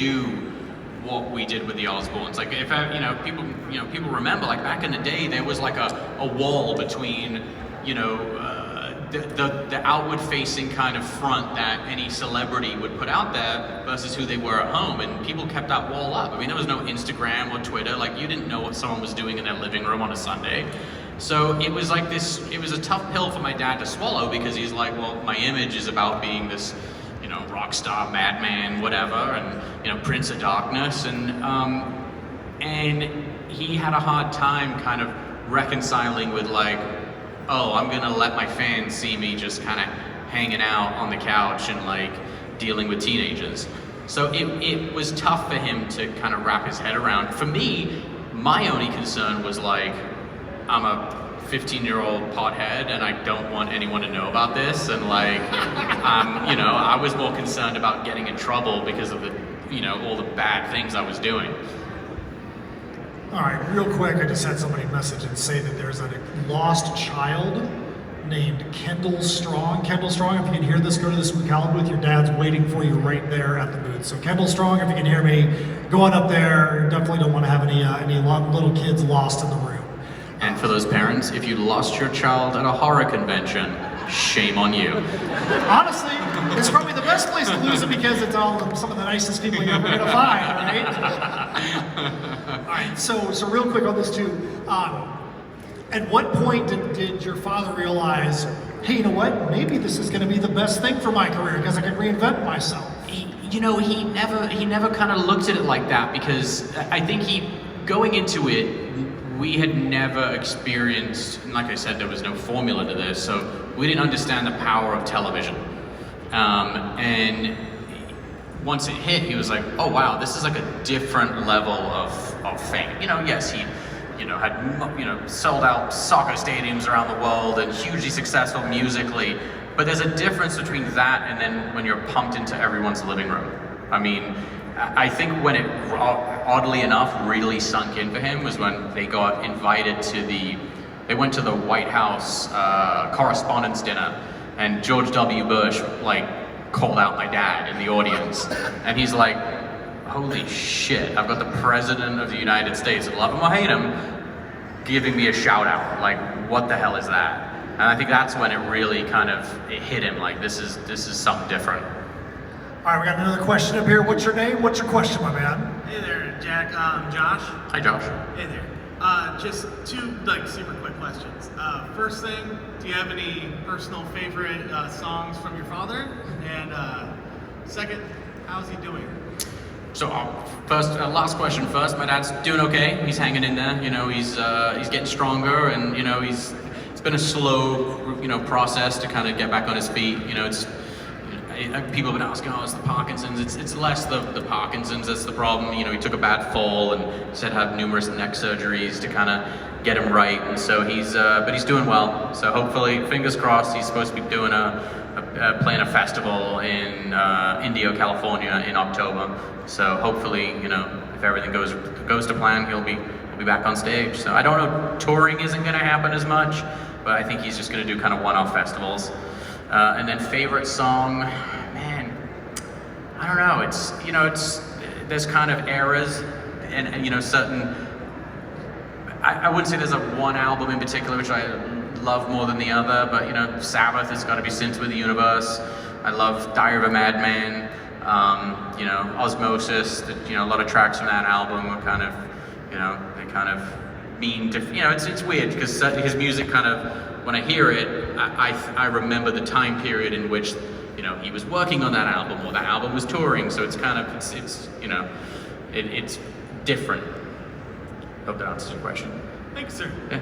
do what we did with the Osbournes. Like, if people remember, like back in the day, there was like a wall between, the outward-facing kind of front that any celebrity would put out there versus who they were at home, and people kept that wall up. I mean, there was no Instagram or Twitter. Like, you didn't know what someone was doing in their living room on a Sunday. So it was like this. It was a tough pill for my dad to swallow, because he's like, well, my image is about being this, rock star, madman, whatever, and Prince of Darkness, and he had a hard time kind of reconciling with like, oh, I'm gonna let my fans see me just kind of hanging out on the couch and like dealing with teenagers. So it was tough for him to kind of wrap his head around. For me, my only concern was like, I'm a 15-year-old pothead and I don't want anyone to know about this, and like, I was more concerned about getting in trouble because of the, all the bad things I was doing. All right, real quick, I just had somebody message and say that there's a lost child named Kendall Strong. Kendall Strong, if you can hear this, go to the Spookala booth. Your dad's waiting for you right there at the booth. So Kendall Strong, if you can hear me, go on up there. Definitely don't want to have any little kids lost in the room. And for those parents, if you lost your child at a horror convention, shame on you. Honestly, it's probably the best place to lose it, because it's some of the nicest people you're ever going to find, right? All right, so real quick on this too. At what point did your father realize, hey, you know what? Maybe this is going to be the best thing for my career because I can reinvent myself? He never kind of looked at it like that, because I think going into it, we had never experienced, and like I said, there was no formula to this, so we didn't understand the power of television. And once it hit, he was like, oh wow, this is like a different level of fame. Yes, he had sold out soccer stadiums around the world and hugely successful musically, but there's a difference between that and then when you're pumped into everyone's living room. I mean, I think when it, oddly enough, really sunk in for him was when they got invited they went to the White House Correspondents' Dinner, and George W. Bush called out my dad in the audience, and he's like, holy shit, I've got the President of the United States, love him or hate him, giving me a shout out. Like, what the hell is that? And I think that's when it really it hit him, like, this is something different. All right, we got another question up here. What's your name? What's your question, my man? Hey there, Jack. Josh. Hi, Josh. Hey there. Just two super quick questions. First thing, do you have any personal favorite songs from your father? And second, how's he doing? So last question first. My dad's doing okay. He's hanging in there. He's getting stronger, and it's been a slow process to kind of get back on his feet. People have been asking, oh, it's the Parkinson's. It's less the Parkinson's that's the problem. He took a bad fall and said had numerous neck surgeries to kind of get him right, and so but he's doing well. So hopefully, fingers crossed, he's supposed to be doing playing a festival in Indio, California in October. So hopefully, if everything goes to plan, he'll be back on stage. So I don't know, touring isn't going to happen as much, but I think he's just going to do kind of one-off festivals. And then favorite song, man, I don't know. There's kind of eras, and certain. I wouldn't say there's one album in particular which I love more than the other, but Sabbath has got to be Synth with the Universe. I love Diary of a Madman. Osmosis. A lot of tracks from that album are kind of, they kind of mean different. It's weird because his music kind of. When I hear it, I remember the time period in which, he was working on that album or that album was touring. So it's kind of, it's different. Hope that answers your question. Thanks, sir. Yeah.